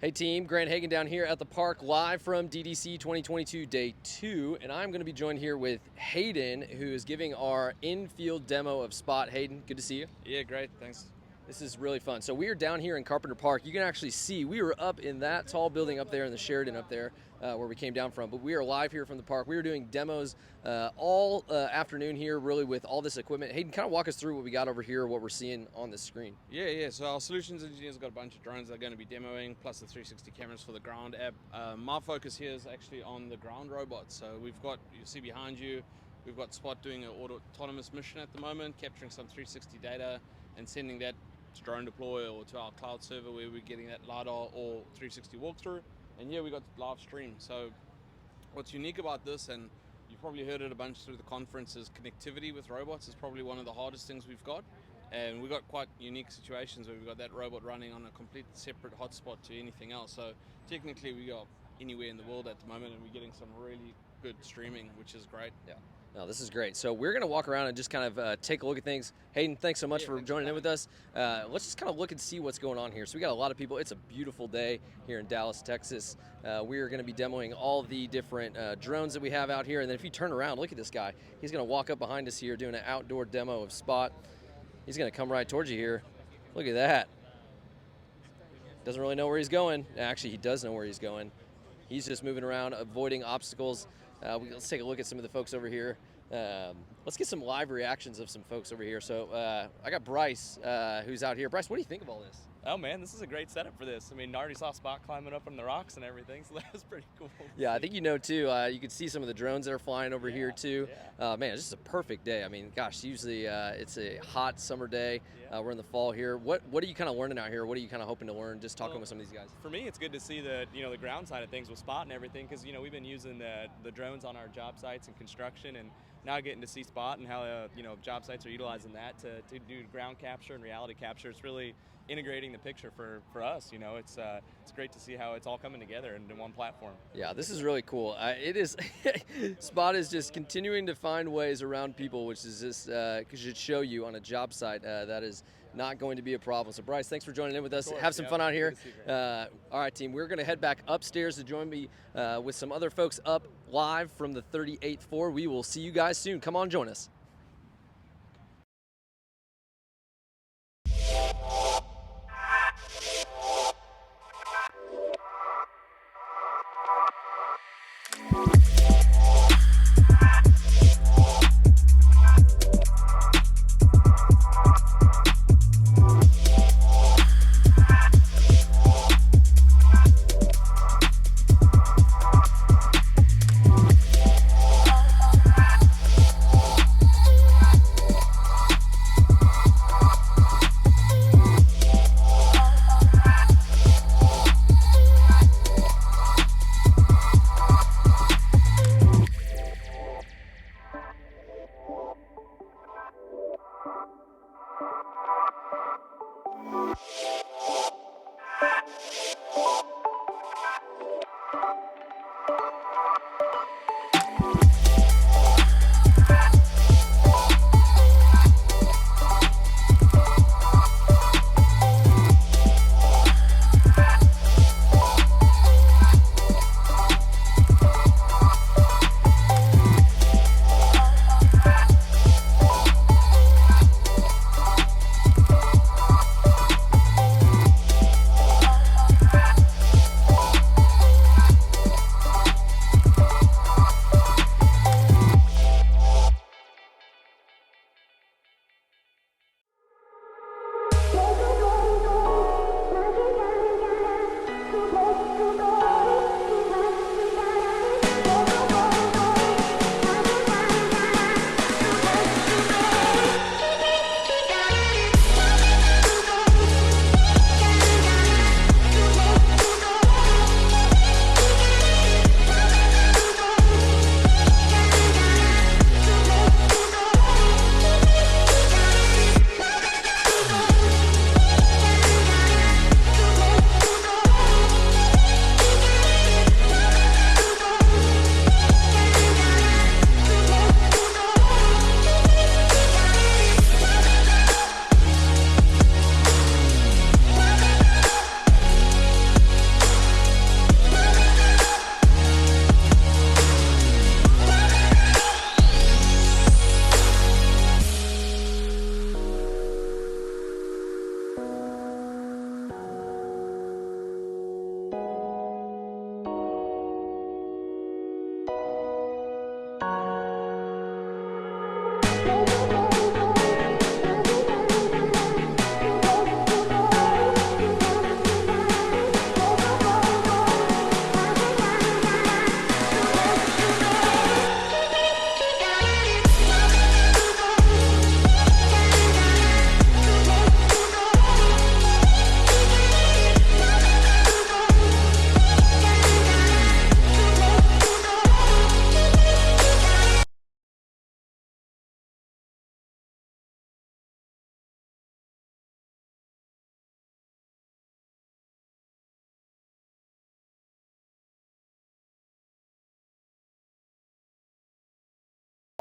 Hey team, Grant Hagen down here at the park live from DDC 2022 Day 2, and I'm going to be joined here with Hagen, who is giving our in-field demo of Spot. Hagen, good to see you. Yeah, great, thanks. This is really fun. So we are down here in Carpenter Park. You can actually see we were up in that tall building up there in the Sheridan up there where we came down from, but we are live here from the park. We were doing demos all afternoon here really with all this equipment. Hagen, kind of walk us through what we got over here, what we're seeing on this screen. Yeah, so our solutions engineers got a bunch of drones they're going to be demoing, plus the 360 cameras for the ground app. My focus here is actually on the ground robots. So we've got, you see behind you, we've got Spot doing an autonomous mission at the moment, capturing some 360 data and sending that to DroneDeploy or to our cloud server where we're getting that LiDAR or 360 walkthrough. And yeah, we got live stream. So what's unique about this, and you've probably heard it a bunch through the conference, is connectivity with robots is probably one of the hardest things we've got. And we've got quite unique situations where we've got that robot running on a complete separate hotspot to anything else. So technically we are anywhere in the world at the moment and we're getting some really good streaming, which is great. Yeah. No, this is great. So we're going to walk around and just kind of take a look at things. Hayden, thanks so much for joining in with us. Let's just kind of look and see what's going on here. So we got a lot of people. It's a beautiful day here in Dallas, Texas. We are going to be demoing all the different drones that we have out here. And then if you turn around, look at this guy. He's going to walk up behind us here doing an outdoor demo of Spot. He's going to come right towards you here. Look at that. Doesn't really know where he's going. Actually, he does know where he's going. He's just moving around, avoiding obstacles. Let's take a look at some of the folks over here. Let's get some live reactions of some folks over here. So I got Bryce, who's out here. Bryce, what do you think of all this? Oh man, this is a great setup for this. I mean, I already saw Spot climbing up on the rocks and everything, so that was pretty cool. Yeah, I think you know too. You can see some of the drones that are flying over here too. Yeah. Man, it's just a perfect day. I mean, gosh, usually it's a hot summer day. Yeah. We're in the fall here. What are you kind of learning out here? What are you kind of hoping to learn just talking with some of these guys? For me, it's good to see the the ground side of things with Spot and everything, because we've been using the drones on our job sites and construction, and now getting to see Spot and how job sites are utilizing that to do ground capture and reality capture. It's really integrating the picture for us. It's great to see how it's all coming together in one platform. Yeah, this is really cool. It is. Spot is just continuing to find ways around people, which is just should show you on a job site that is not going to be a problem. So Bryce, thanks for joining in with us. Have some fun out here. All right, team, we're going to head back upstairs to join me with some other folks up live from the 38th floor. We will see you guys soon. Come on, join us.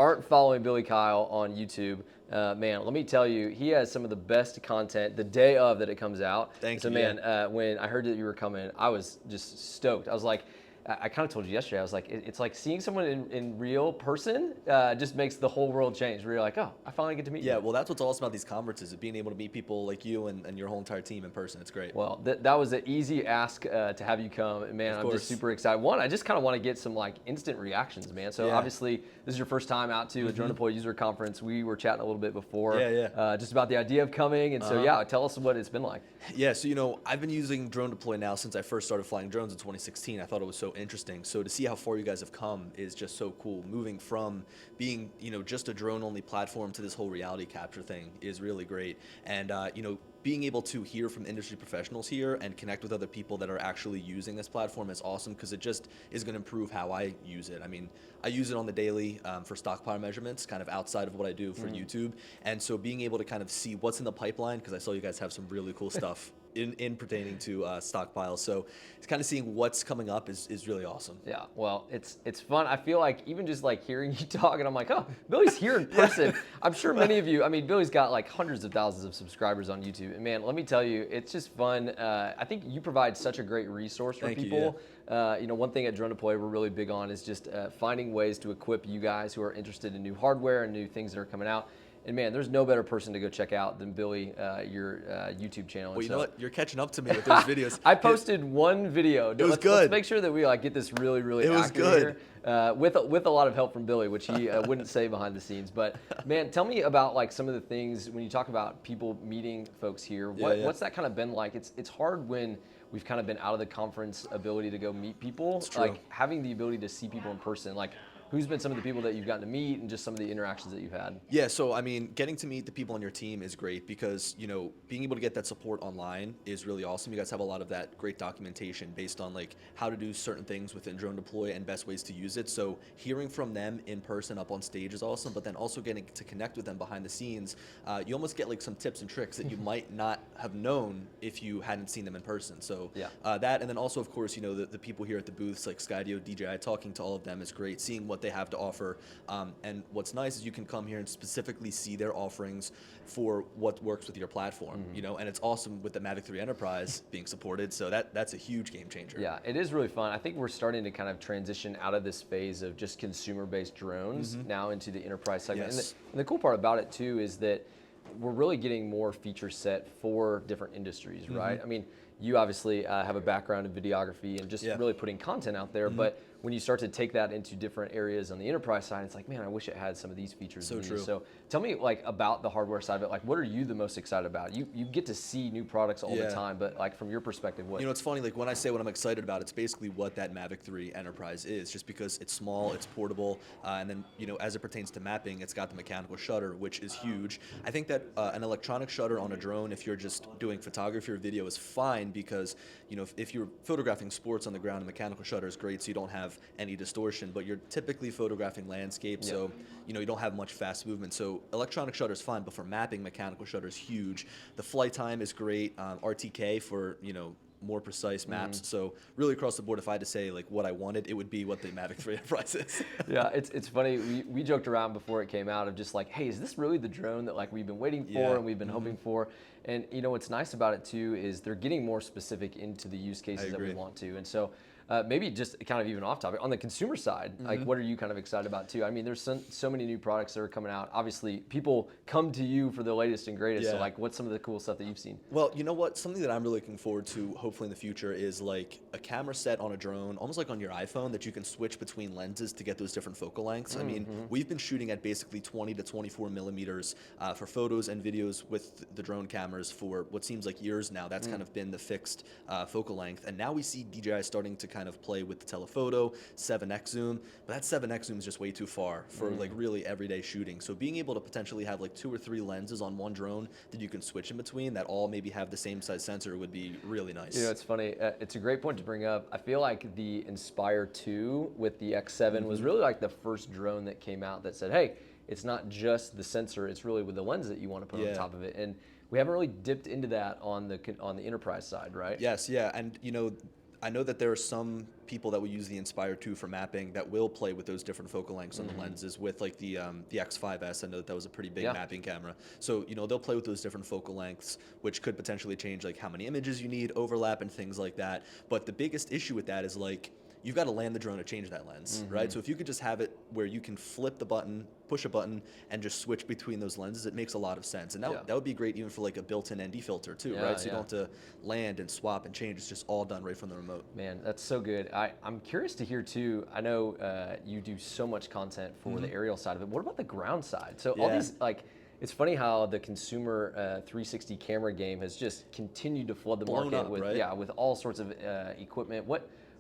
aren't following Billy Kyle on YouTube, man, let me tell you, he has some of the best content the day of that it comes out. Thank you. you. So, man, when I heard that you were coming, I was just stoked. I was like, I kind of told you yesterday, I was like, it's like seeing someone in real person just makes the whole world change. Where you're like, oh, I finally get to meet you. Yeah, well, that's what's awesome about these conferences, is being able to meet people like you and your whole entire team in person. It's great. Well, that was an easy ask to have you come. And, man, I'm just super excited. One, I just kind of want to get some like instant reactions, man. So obviously, this is your first time out to a DroneDeploy user conference. We were chatting a little bit before, just about the idea of coming. And so, yeah, tell us what it's been like. Yeah, so I've been using DroneDeploy now since I first started flying drones in 2016. I thought it was so interesting. So to see how far you guys have come is just so cool. Moving from being, just a drone-only platform to this whole reality capture thing is really great. And, being able to hear from industry professionals here and connect with other people that are actually using this platform is awesome, because it just is going to improve how I use it. I mean, I use it on the daily for stockpile measurements, kind of outside of what I do for YouTube. And so being able to kind of see what's in the pipeline, because I saw you guys have some really cool stuff in pertaining to stockpiles. So it's kind of seeing what's coming up is really awesome. Yeah, well, it's fun. I feel like even just like hearing you talk, and I'm like, oh, Billy's here in person. I'm sure many of you, I mean, Billy's got like hundreds of thousands of subscribers on YouTube. And man, let me tell you, it's just fun. I think you provide such a great resource for people. One thing at DroneDeploy we're really big on is just finding ways to equip you guys who are interested in new hardware and new things that are coming out. And man, there's no better person to go check out than Billy, your YouTube channel. Well, you know what? You're catching up to me with those videos. I posted one video. It was good. Let's make sure that we get this really, really accurate here. With a lot of help from Billy, which he wouldn't say behind the scenes. But man, tell me about like some of the things when you talk about people meeting folks here. What's that kind of been like? It's hard when we've kind of been out of the conference ability to go meet people. It's true. Like having the ability to see people in person. Like, who's been some of the people that you've gotten to meet and just some of the interactions that you've had? Yeah, so I mean, getting to meet the people on your team is great, because, being able to get that support online is really awesome. You guys have a lot of that great documentation based on like how to do certain things within DroneDeploy and best ways to use it. So hearing from them in person up on stage is awesome, but then also getting to connect with them behind the scenes, you almost get like some tips and tricks that you might not have known if you hadn't seen them in person. So that, and then also, of course, the people here at the booths like Skydio, DJI, talking to all of them is great, seeing what they have to offer. And what's nice is you can come here and specifically see their offerings for what works with your platform, and it's awesome with the Mavic 3 Enterprise being supported. So that's a huge game changer. Yeah, it is really fun. I think we're starting to kind of transition out of this phase of just consumer-based drones now into the enterprise segment. Yes. And the cool part about it too is that we're really getting more feature set for different industries, right? I mean, you obviously have a background in videography and just really putting content out there, but when you start to take that into different areas on the enterprise side, it's like, man, I wish it had some of these features. So true. So tell me like about the hardware side of it. Like, what are you the most excited about? You get to see new products all the time, but like from your perspective, what? It's funny, like when I say what I'm excited about, it's basically what that Mavic 3 Enterprise is, just because it's small, it's portable, and then, as it pertains to mapping, it's got the mechanical shutter, which is huge. I think that an electronic shutter on a drone, if you're just doing photography or video, is fine, because, if you're photographing sports on the ground, a mechanical shutter is great, so you don't have any distortion, but you're typically photographing landscape, so you don't have much fast movement. So electronic shutter is fine, but for mapping, mechanical shutter is huge. The flight time is great. RTK for more precise maps. So really across the board, if I had to say like what I wanted, it would be what the Mavic 3 Enterprise is. Yeah, it's funny. We joked around before it came out of just like, hey, is this really the drone that like we've been waiting for and we've been hoping for? And what's nice about it too is they're getting more specific into the use cases that we want to. And so maybe just kind of even off topic, on the consumer side, like what are you kind of excited about too? I mean, there's so many new products that are coming out. Obviously, people come to you for the latest and greatest. So like, what's some of the cool stuff that you've seen? Well, you know what? Something that I'm really looking forward to, hopefully in the future, is like a camera set on a drone, almost like on your iPhone, that you can switch between lenses to get those different focal lengths. I mean, we've been shooting at basically 20 to 24 millimeters for photos and videos with the drone cameras for what seems like years now. That's kind of been the fixed focal length. And now we see DJI starting to kind of play with the telephoto, 7x zoom, but that 7x zoom is just way too far for like really everyday shooting. So being able to potentially have like 2 or 3 lenses on one drone that you can switch in between that all maybe have the same size sensor would be really nice. It's funny. It's a great point to bring up. I feel like the Inspire 2 with the X7 was really like the first drone that came out that said, hey, it's not just the sensor, it's really with the lens that you want to put on top of it. And we haven't really dipped into that on the enterprise side, right? Yes, yeah, and I know that there are some people that will use the Inspire 2 for mapping that will play with those different focal lengths on the lenses with like the X5S. I know that was a pretty big mapping camera. So, you know, they'll play with those different focal lengths, which could potentially change like how many images you need, overlap and things like that. But the biggest issue with that is like, you've got to land the drone to change that lens, right? So if you could just have it where you can flip the button, push a button, and just switch between those lenses, it makes a lot of sense. And that would be great even for like a built-in ND filter too, right? So you don't have to land and swap and change. It's just all done right from the remote. Man, that's so good. I'm curious to hear too, I know you do so much content for the aerial side of it. What about the ground side? So all these, like, it's funny how the consumer 360 camera game has just continued to flood the market up, with, right? with all sorts of equipment.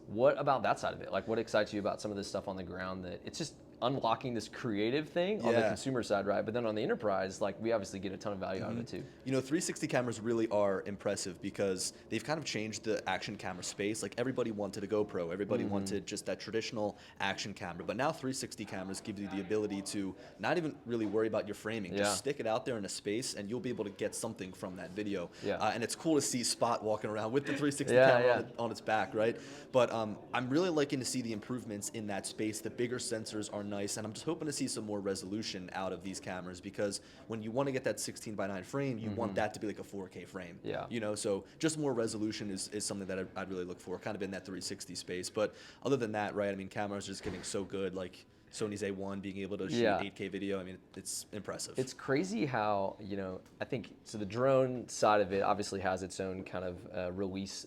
What about that side of it? Like, what excites you about some of this stuff on the ground that it's just unlocking this creative thing on the consumer side, right? But then on the enterprise, like, we obviously get a ton of value out of it too. You know, 360 cameras really are impressive because they've kind of changed the action camera space. Like, everybody wanted a GoPro, everybody wanted just that traditional action camera, but now 360 cameras give you the ability to not even really worry about your framing. Just stick it out there in a space and you'll be able to get something from that video. And it's cool to see Spot walking around with the 360 camera on its back, right? But I'm really liking to see the improvements in that space. The bigger sensors are nice, and I'm just hoping to see some more resolution out of these cameras, because when you want to get that 16:9 frame, you want that to be like a 4K frame. You know, so just more resolution is something that I'd really look for, kind of in that 360 space. But other than that, right, I mean, cameras are just getting so good, like Sony's A1 being able to shoot 8K video. I mean, it's impressive. It's crazy how, you know, I think, so the drone side of it obviously has its own kind of release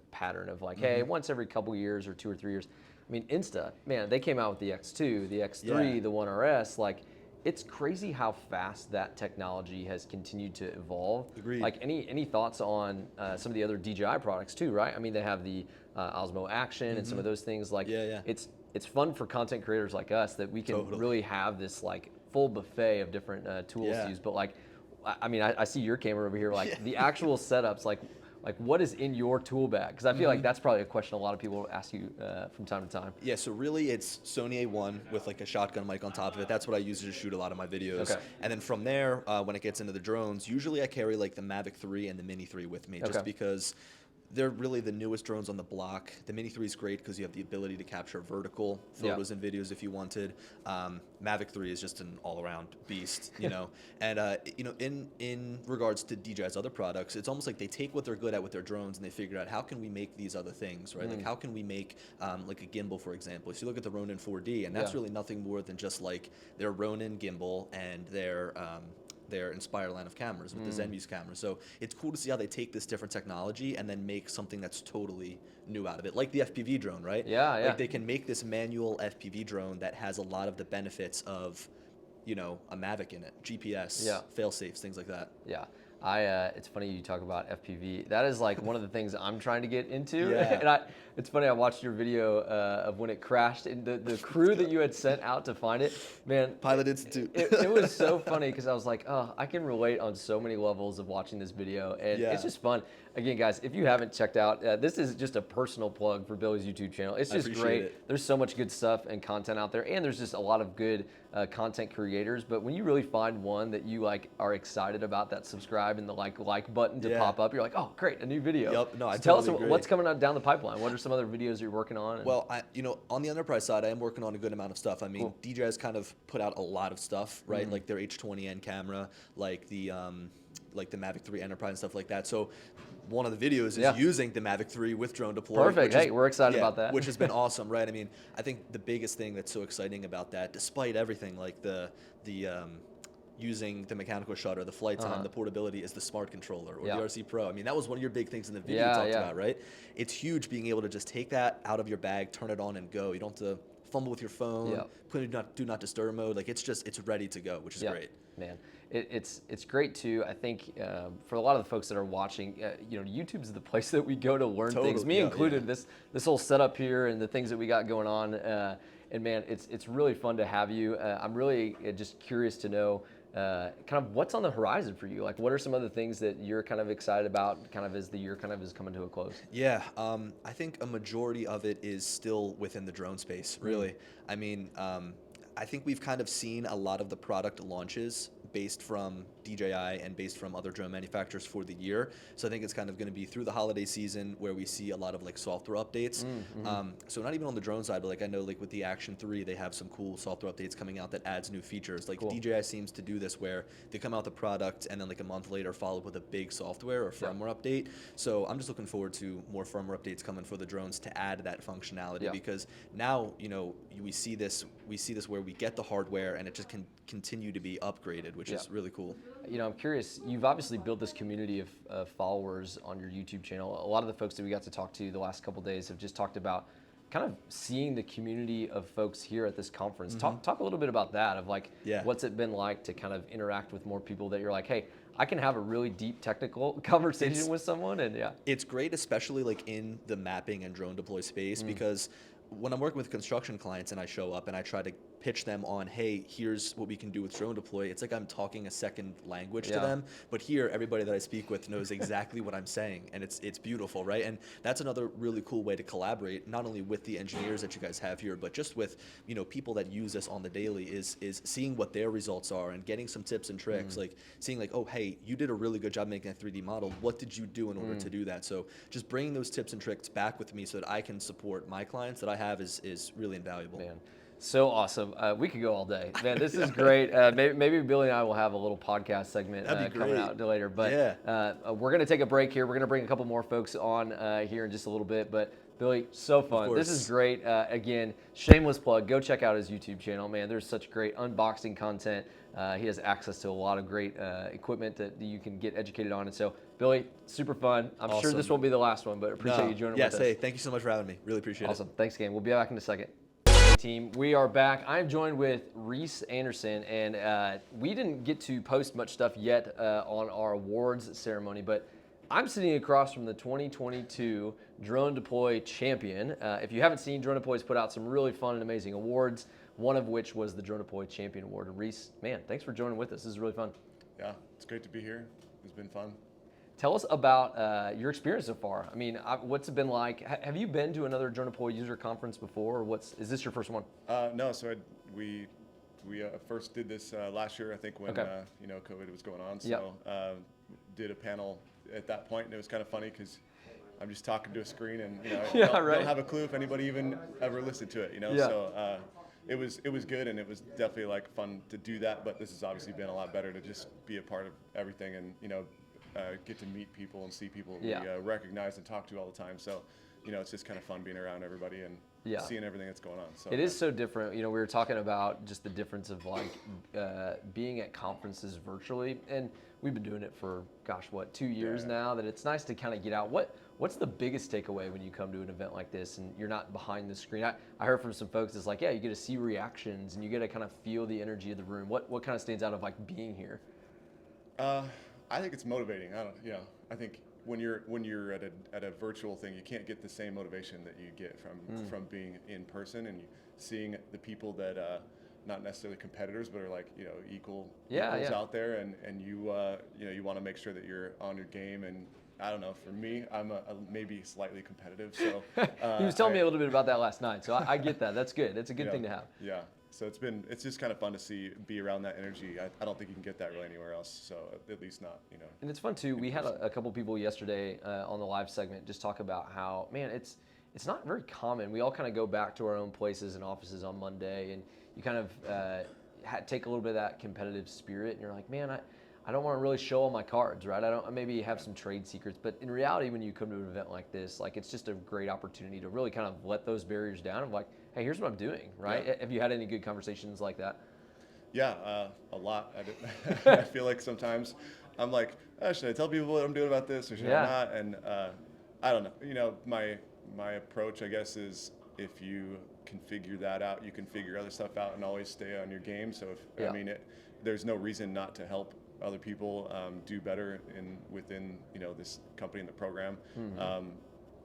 pattern of like, hey, once every couple years or 2 or 3 years. I mean, Insta, man, they came out with the X2, the X3, the One RS, like, it's crazy how fast that technology has continued to evolve. Agreed. Like, any thoughts on some of the other DJI products too, right? I mean, they have the Osmo Action and some of those things. Like, it's fun for content creators like us that we can really have this like full buffet of different tools to use. But like, I mean, I see your camera over here, like the actual setups, like what is in your tool bag? Because I feel like that's probably a question a lot of people ask you from time to time. Yeah, so really it's Sony A1 with like a shotgun mic on top of it. That's what I use to shoot a lot of my videos. And then from there, when it gets into the drones, usually I carry like the Mavic 3 and the Mini 3 with me, just because they're really the newest drones on the block. The Mini 3 is great because you have the ability to capture vertical photos and videos if you wanted. Mavic 3 is just an all-around beast, you know. And you know, in regards to DJI's other products, it's almost like they take what they're good at with their drones and they figure out how can we make these other things, right? Like how can we make like a gimbal, for example. So you look at the Ronin 4D, and that's really nothing more than just like their Ronin gimbal and their Inspire line of cameras with the Zenmuse camera. So it's cool to see how they take this different technology and then make something that's totally new out of it, like the FPV drone, right? Like they can make this manual FPV drone that has a lot of the benefits of, you know, a Mavic in it, GPS, fail safes, things like that. It's funny you talk about FPV. That is like one of the things I'm trying to get into. And it's funny, I watched your video of when it crashed and the crew that you had sent out to find it. Man, Pilot Institute. It was so funny because I was like, oh, I can relate on so many levels of watching this video. And it's just fun. Again, guys, if you haven't checked out, this is just a personal plug for Billy's YouTube channel. It's just great. There's so much good stuff and content out there, and there's just a lot of good content creators. But when you really find one that you like are excited about, that subscribe and the like button to pop up, you're like, oh, great, a new video. Yep. No, I tell us agree. What's coming down the pipeline. What are some other videos you're working on? Well, you know, on the enterprise side, I am working on a good amount of stuff. I mean, DJI has kind of put out a lot of stuff, right? Like their H20N camera, like the Mavic 3 Enterprise and stuff like that. So one of the videos is using the Mavic 3 with DroneDeploy. Perfect. Hey, we're excited about that. Which has been awesome, right? I mean, I think the biggest thing that's so exciting about that, despite everything, like the using the mechanical shutter, the flight time, the portability, is the smart controller or the RC Pro. I mean, that was one of your big things in the video you talked about, right? It's huge being able to just take that out of your bag, turn it on, and go. You don't have to fumble with your phone, put it in do not disturb mode. Like it's ready to go, which is great. Man, it's great too. I think for a lot of the folks that are watching, you know, YouTube's the place that we go to learn things. Me included. This whole setup here and the things that we got going on. And man, it's really fun to have you. I'm really just curious to know kind of what's on the horizon for you. Like, what are some other things that you're kind of excited about, kind of as the year kind of is coming to a close? Yeah, I think a majority of it is still within the drone space, really. I mean, I think we've kind of seen a lot of the product launches based from DJI and based from other drone manufacturers for the year. So I think it's kind of going to be through the holiday season where we see a lot of like software updates. So not even on the drone side, but like I know like with the Action 3, they have some cool software updates coming out that adds new features. Like DJI seems to do this where they come out the product and then like a month later follow up with a big software or firmware update. So I'm just looking forward to more firmware updates coming for the drones to add that functionality, because now, you know, we see this where we get the hardware and it just can continue to be upgraded, which is really cool. You know, I'm curious, you've obviously built this community of followers on your YouTube channel. A lot of the folks that we got to talk to the last couple of days have just talked about kind of seeing the community of folks here at this conference. Talk a little bit about that, of like, what's it been like to kind of interact with more people that you're like, hey, I can have a really deep technical conversation with someone, and it's great, especially like in the mapping and drone deploy space, because when I'm working with construction clients and I show up and I try to pitch them on, hey, here's what we can do with drone deploy, it's like I'm talking a second language to them. But here, everybody that I speak with knows exactly what I'm saying, and it's beautiful, right? And that's another really cool way to collaborate, not only with the engineers that you guys have here, but just with, you know, people that use this on the daily, is seeing what their results are and getting some tips and tricks, like seeing like, oh, hey, you did a really good job making a 3D model. What did you do in order to do that? So just bringing those tips and tricks back with me so that I can support my clients that I have is really invaluable. Man. So awesome. We could go all day. Man, this is great. Maybe Billy and I will have a little podcast segment coming out later. But we're going to take a break here. We're going to bring a couple more folks on here in just a little bit. But Billy, so fun. This is great. Again, shameless plug. Go check out his YouTube channel. Man, there's such great unboxing content. He has access to a lot of great equipment that you can get educated on. And so, Billy, super fun. I'm sure this won't be the last one, but appreciate you joining with us. Hey, thank you so much for having me. Really appreciate it. Awesome. Thanks again. We'll be back in a second. Team, we are back. I'm joined with Reese Anderson, and we didn't get to post much stuff yet on our awards ceremony, but I'm sitting across from the 2022 Drone Deploy champion. If you haven't seen, Drone Deploy's put out some really fun and amazing awards, one of which was the Drone Deploy Champion Award. And Reese, man, thanks for joining with us. This is really fun. Yeah, it's great to be here. It's been fun. Tell us about your experience so far. I mean, what's it been like? Have you been to another Drone Deploy user conference before, or is this your first one? No, so we first did this last year, I think, when you know, COVID was going on. So did a panel at that point, and it was kind of funny because I'm just talking to a screen, and you know, don't have a clue if anybody even ever listened to it. You know, so it was good, and it was definitely like fun to do that. But this has obviously been a lot better to just be a part of everything, and you know. Get to meet people and see people we recognize and talk to all the time. So, you know, it's just kind of fun being around everybody and seeing everything that's going on. So it is so different. You know, we were talking about just the difference of like being at conferences virtually, and we've been doing it for, gosh, what, 2 years now, that it's nice to kind of get out. What's the biggest takeaway when you come to an event like this and you're not behind the screen? I heard from some folks, it's like, you get to see reactions and you get to kind of feel the energy of the room. What kind of stands out of like being here? I think it's motivating. I think when you're at a virtual thing, you can't get the same motivation that you get from being in person and seeing the people that not necessarily competitors, but are like, you know, equals out there, and you want to make sure that you're on your game. And I don't know, for me, I'm maybe slightly competitive. So he was telling me a little bit about that last night, so I get that. That's good. It's a good thing to have. Yeah. So it's just kind of fun to be around that energy. I don't think you can get that really anywhere else. So at least not, you know. And it's fun too. We had a couple people yesterday on the live segment just talk about how, man, it's not very common. We all kind of go back to our own places and offices on Monday, and you kind of take a little bit of that competitive spirit, and you're like, man, I don't want to really show all my cards, right? I maybe have some trade secrets, but in reality, when you come to an event like this, like, it's just a great opportunity to really kind of let those barriers down of like, hey, here's what I'm doing, right? Yeah. Have you had any good conversations like that? Yeah, a lot. I feel like sometimes I'm like, should I tell people what I'm doing about this, or should I not? And I don't know. You know, my approach, I guess, is if you can figure that out, you can figure other stuff out and always stay on your game. So there's no reason not to help other people do better within this company and the program. Mm-hmm.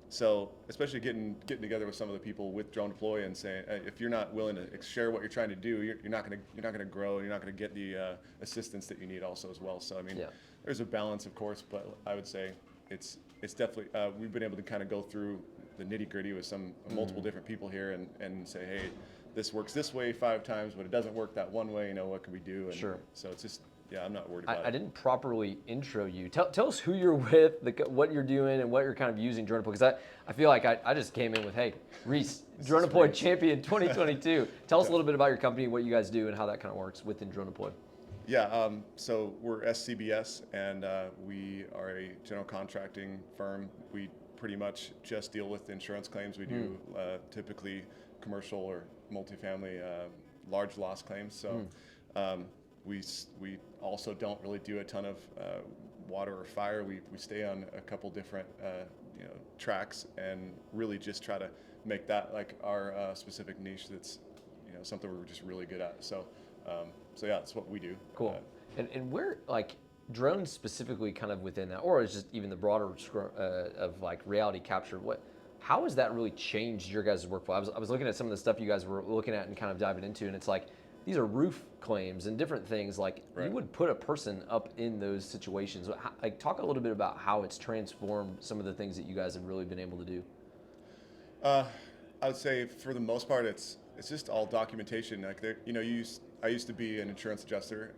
So especially getting together with some of the people with Drone Deploy and saying, if you're not willing to share what you're trying to do, you're not going to grow. You're not going to get the assistance that you need also as well. So I mean, there's a balance, of course, but I would say it's definitely we've been able to kind of go through the nitty gritty with multiple different people here and say, hey, this works this way 5 times, but it doesn't work that one way. You know, what can we do? And so it's just yeah, I'm not worried about it. I didn't properly intro you. Tell us who you're with, what you're doing, and what you're kind of using DroneDeploy. Because I feel like I just came in with, hey, Reese, DroneDeploy champion 2022. Tell us a little bit about your company, what you guys do, and how that kind of works within DroneDeploy. Yeah, so we're SCBS, and we are a general contracting firm. We pretty much just deal with insurance claims. We do typically commercial or multifamily large loss claims. So we also don't really do a ton of water or fire. We stay on a couple different tracks and really just try to make that like our specific niche. That's something we're just really good at. So yeah, that's what we do. Cool. And where like drones specifically kind of within that, or is just even the broader of like reality capture, how has that really changed your guys' workflow? I was looking at some of the stuff you guys were looking at and kind of diving into, and it's like these are roof claims and different things. Like you would put a person up in those situations. Like talk a little bit about how it's transformed some of the things that you guys have really been able to do. I would say for the most part, it's just all documentation. Like I used to be an insurance adjuster.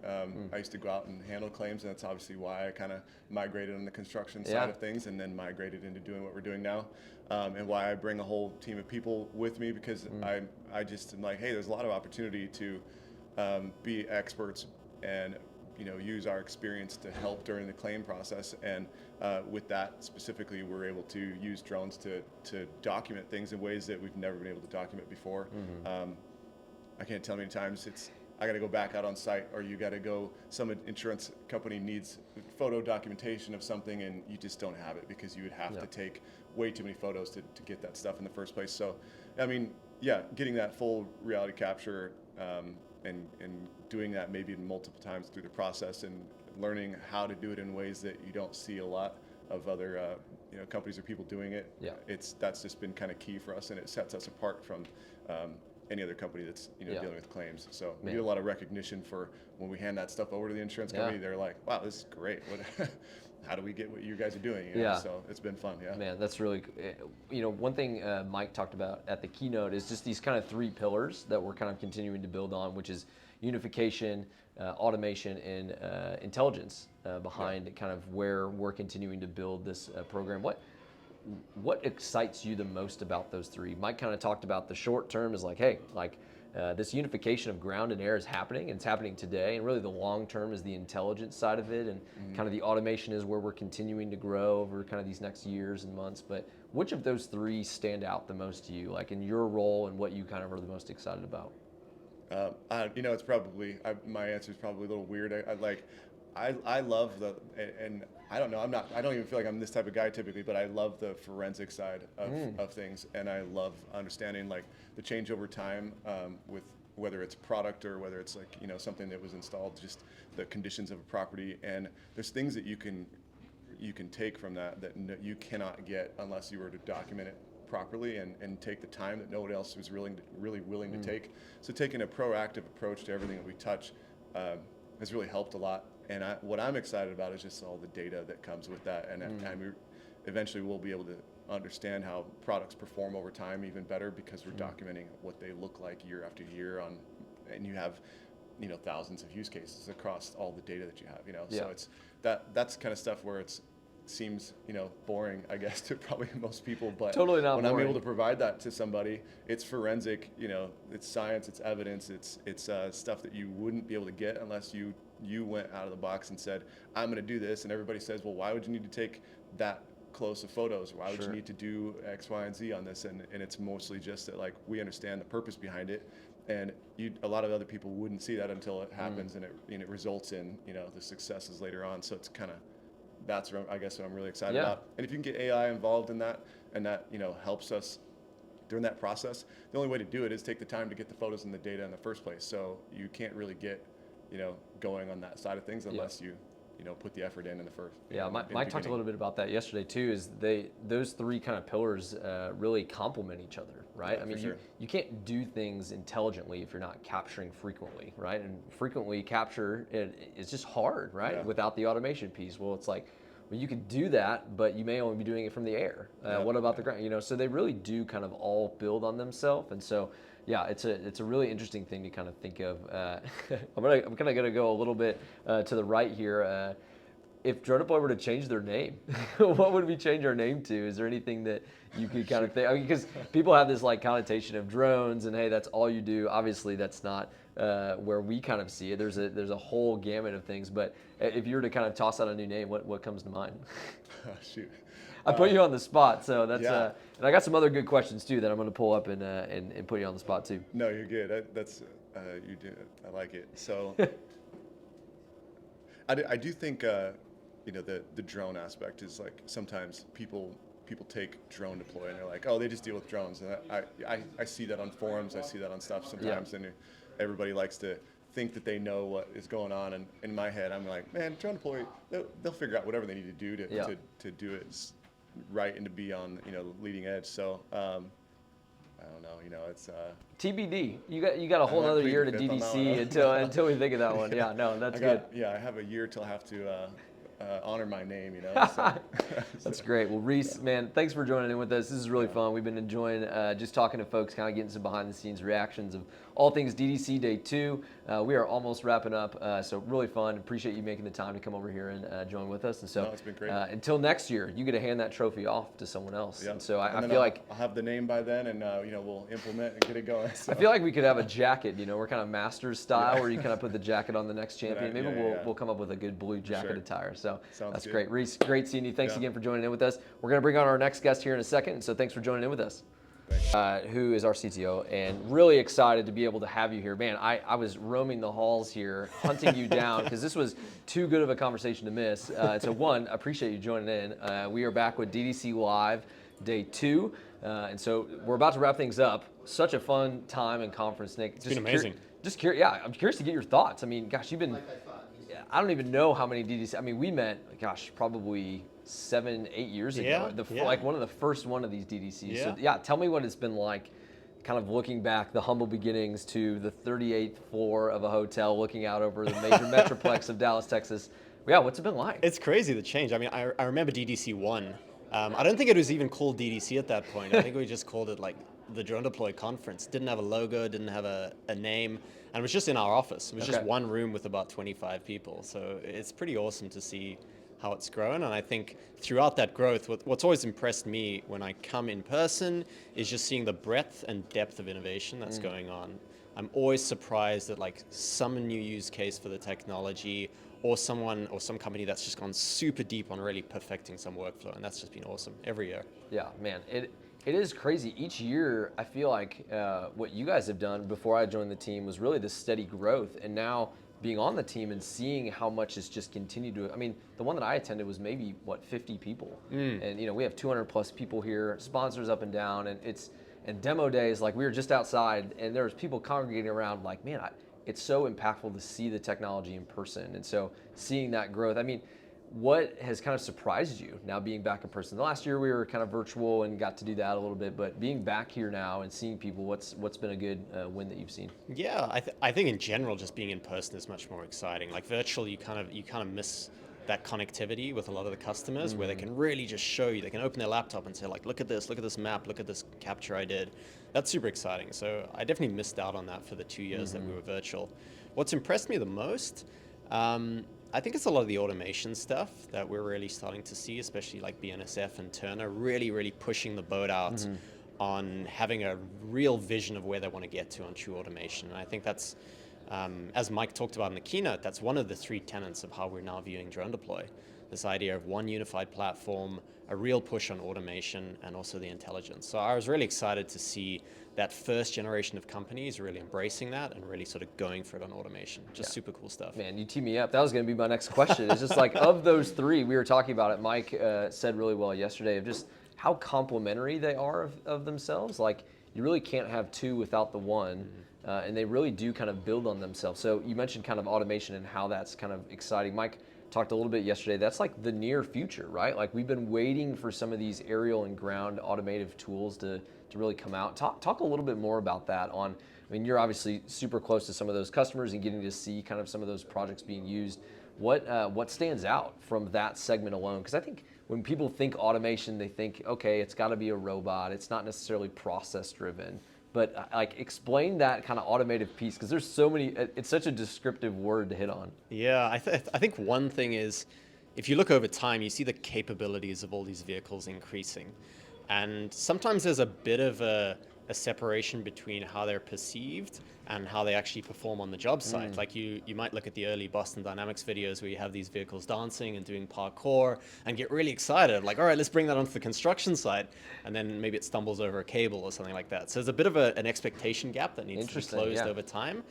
I used to go out and handle claims, and that's obviously why I kind of migrated on the construction side of things, and then migrated into doing what we're doing now. And why I bring a whole team of people with me, because I just am like, hey, there's a lot of opportunity to be experts and use our experience to help during the claim process. And with that specifically, we're able to use drones to document things in ways that we've never been able to document before. I can't tell how many times I got to go back out on site, or you got to go, some insurance company needs photo documentation of something, and you just don't have it because you would have to take way too many photos to get that stuff in the first place. So, I mean, yeah, getting that full reality capture and doing that maybe multiple times through the process, and learning how to do it in ways that you don't see a lot of other companies or people doing it. Yeah, that's just been kind of key for us, and it sets us apart from any other company that's dealing with claims. So we get a lot of recognition for when we hand that stuff over to the insurance company. They're like, wow, this is great. How do we get what you guys are doing? So it's been fun. Yeah, man, that's really one thing Mike talked about at the keynote is just these kind of three pillars that we're kind of continuing to build on, which is unification, automation, and intelligence behind kind of where we're continuing to build this program. What excites you the most about those three? Mike kind of talked about the short term is like, hey, this unification of ground and air is happening, and it's happening today. And really the long term is the intelligence side of it, and kind of the automation is where we're continuing to grow over kind of these next years and months. But which of those three stand out the most to you, like in your role, and what you kind of are the most excited about? It's probably, my answer is probably a little weird. I love and I don't know, I don't even feel like I'm this type of guy typically, but I love the forensic side of things, and I love understanding like the change over time with whether it's product or whether it's like something that was installed, just the conditions of a property. And there's things that you can take from that you cannot get unless you were to document it properly and take the time that no one else was really willing to take. So taking a proactive approach to everything that we touch has really helped a lot. And what I'm excited about is just all the data that comes with that. And eventually we'll be able to understand how products perform over time even better, because we're documenting what they look like year after year and you have thousands of use cases across all the data that you have. So it's that's kind of stuff where it seems boring, I guess, to probably most people, but totally not when boring. I'm able to provide that to somebody, it's forensic, it's science, it's evidence, it's stuff that you wouldn't be able to get unless you went out of the box and said, I'm going to do this. And everybody says, well, why would you need to take that close of photos? Why would you need to do X, Y, and Z on this? And it's mostly just that like we understand the purpose behind it, and a lot of other people wouldn't see that until it happens, and it results in the successes later on. So it's kind of that's what I guess what I'm really excited about. And if you can get AI involved in that, and that helps us during that process, the only way to do it is take the time to get the photos and the data in the first place. So you can't really get going on that side of things unless you put the effort in the first. Mike talked a little bit about that yesterday too. Is those three kind of pillars really complement each other, right? I mean, you can't do things intelligently if you're not capturing frequently, right? And frequently capture it's just hard, right? Without the automation piece. Well, it's like, well, you could do that, but you may only be doing it from the air. What about the ground? So they really do kind of all build on themselves, and so. Yeah, it's a really interesting thing to kind of think of. I'm kind of gonna go a little bit to the right here. If DroneDeploy were to change their name, what would we change our name to? Is there anything that you could kind of think? I mean, because people have this like connotation of drones, and hey, that's all you do. Obviously, that's not where we kind of see it. There's a whole gamut of things. But if you were to kind of toss out a new name, what comes to mind? Shoot. I put you on the spot, so that's Yeah. and I got some other good questions too that I'm going to pull up and put you on the spot too. No, you're good. That's you do. I like it. So I do think the drone aspect is like sometimes people take drone deploy and they're like, oh, they just deal with drones, and I see that on forums, I see that on stuff sometimes, and everybody likes to think that they know what is going on, and in my head I'm like, man, drone deploy, they'll figure out whatever they need to do to do it right and to be on leading edge. So I don't know, it's TBD. You got a whole other year to DDC until we think of that one. Yeah, no, that's good. Yeah, I have a year till I have to honor my name, So. That's great. Well, Reese, man, thanks for joining in with us. This is really fun. We've been enjoying just talking to folks, kind of getting some behind the scenes reactions of all things DDC Day 2. We are almost wrapping up, so really fun. Appreciate you making the time to come over here and join with us. And so it's been great. Until next year, you get to hand that trophy off to someone else. Yeah. And so I feel feel like I'll have the name by then, and we'll implement and get it going. So. I feel like we could have a jacket, we're kind of Masters style, where you kind of put the jacket on the next champion. Maybe we'll come up with a good blue jacket attire. So that's good. great. Reese, great seeing you. Thanks again for joining in with us. We're going to bring on our next guest here in a second, and so thanks for joining in with us. Who is our CTO, and really excited to be able to have you here. Man, I was roaming the halls here, hunting you down, because this was too good of a conversation to miss. So one, appreciate you joining in. We are back with DDC Live Day 2, and so we're about to wrap things up. Such a fun time and conference, Nick. It's been amazing. Just curious, yeah, I'm curious to get your thoughts. I mean, gosh, you've been, I don't even know how many DDC, I mean, we met, gosh, probably 7-8 years ago. Like one of the first one of these DDCs. Yeah. So tell me what it's been like, kind of looking back, the humble beginnings to the 38th floor of a hotel looking out over the major metroplex of Dallas, Texas. Yeah, what's it been like? It's crazy, the change. I mean, I remember DDC 1. I don't think it was even called DDC at that point. I think we just called it like the DroneDeploy Conference. Didn't have a logo, didn't have a name, and it was just in our office. It was just one room with about 25 people. So it's pretty awesome to see how it's grown. And I think throughout that growth, what's always impressed me when I come in person is just seeing the breadth and depth of innovation that's going on. I'm always surprised at like some new use case for the technology, or someone or some company that's just gone super deep on really perfecting some workflow, and that's just been awesome every year. Yeah, man, it is crazy. Each year, I feel like what you guys have done before I joined the team was really the steady growth, and now being on the team and seeing how much it's just continued to, I mean, the one that I attended was maybe, 50 people. And, we have 200 plus people here, sponsors up and down, and demo days, like we were just outside and there was people congregating around like, man, it's so impactful to see the technology in person. And so seeing that growth, I mean, what has kind of surprised you now being back in person? The last year we were kind of virtual and got to do that a little bit, but being back here now and seeing people, what's been a good win that you've seen? Yeah, I think in general, just being in person is much more exciting. Like virtual, you kind of miss that connectivity with a lot of the customers where they can really just show you. They can open their laptop and say like, look at this map, look at this capture I did. That's super exciting. So I definitely missed out on that for the 2 years that we were virtual. What's impressed me the most, I think it's a lot of the automation stuff that we're really starting to see, especially like BNSF and Turner, really pushing the boat out on having a real vision of where they want to get to on true automation. And I think that's, as Mike talked about in the keynote, that's one of the 3 tenets of how we're now viewing DroneDeploy. This idea of one unified platform, a real push on automation, and also the intelligence. So I was really excited to see that first generation of companies really embracing that and really sort of going for it on automation. Just super cool stuff. Man, you teed me up. That was going to be my next question. It's just like, of those 3, we were talking about it, Mike said really well yesterday, of just how complementary they are of themselves. Like, you really can't have 2 without the one, and they really do kind of build on themselves. So you mentioned kind of automation and how that's kind of exciting. Mike talked a little bit yesterday. That's like the near future, right? Like, we've been waiting for some of these aerial and ground automative tools to really come out. Talk a little bit more about that. I mean, you're obviously super close to some of those customers and getting to see kind of some of those projects being used. What stands out from that segment alone? Because I think when people think automation, they think, okay, it's got to be a robot. It's not necessarily process driven. But like, explain that kind of automated piece, because there's so many. It's such a descriptive word to hit on. Yeah, I think one thing is, if you look over time, you see the capabilities of all these vehicles increasing. And sometimes there's a bit of a separation between how they're perceived and how they actually perform on the job site. Like you might look at the early Boston Dynamics videos where you have these vehicles dancing and doing parkour and get really excited, like, all right, let's bring that onto the construction site. And then maybe it stumbles over a cable or something like that. So there's a bit of an expectation gap that needs to be closed over time.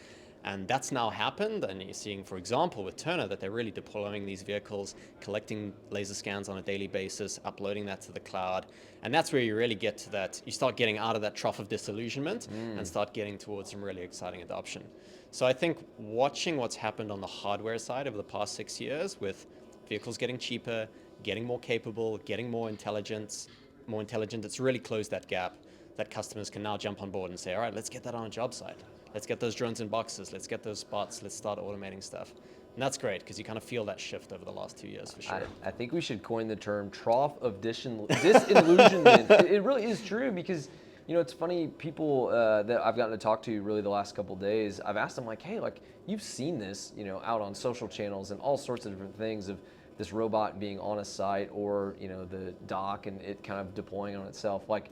And that's now happened, and you're seeing, for example, with Turner, that they're really deploying these vehicles, collecting laser scans on a daily basis, uploading that to the cloud. And that's where you really get to that, you start getting out of that trough of disillusionment and start getting towards some really exciting adoption. So I think watching what's happened on the hardware side over the past 6 years with vehicles getting cheaper, getting more capable, getting more intelligent, it's really closed that gap that customers can now jump on board and say, all right, let's get that on a job site. Let's get those drones in boxes. Let's get those spots. Let's start automating stuff. And that's great because you kind of feel that shift over the last 2 years for sure. I think we should coin the term trough of disillusionment. It really is true because, it's funny, people that I've gotten to talk to really the last couple of days, I've asked them like, hey, like you've seen this, out on social channels and all sorts of different things of this robot being on a site or, the dock and it kind of deploying on itself. Like,